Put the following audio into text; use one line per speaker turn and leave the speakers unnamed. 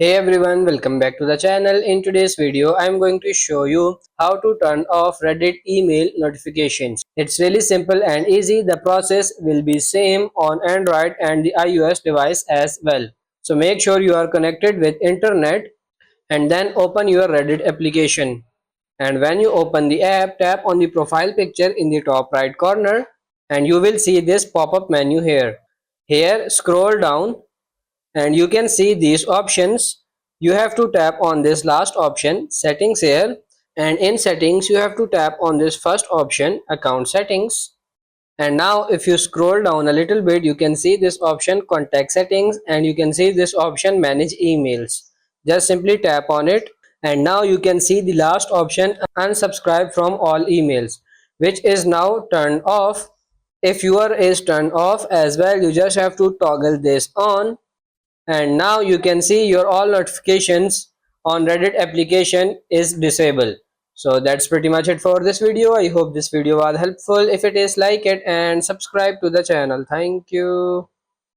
Hey everyone, welcome back to the channel. In today's video, I'm going to show you how to turn off Reddit email notifications. It's really simple and easy. The process will be same on Android and the iOS device as well. So make sure you are connected with internet and then open your Reddit application. And when you open the app, tap on the profile picture in the top right corner and you will see this pop-up menu here. Here, scroll down and you can see these options. You have to tap on this last option, settings here, and in settings you have to tap on this first option, account settings. And now if you scroll down a little bit, you can see this option, contact settings, and you can see this option, manage emails. Just simply tap on it, and now you can see the last option, unsubscribe from all emails, which is now turned off. If your is turned off as well, you just have to toggle this on, and now you can see your all notifications on Reddit application is disabled. So that's pretty much it for this video. I hope this video was helpful. If it is, like it and subscribe to the channel. Thank you.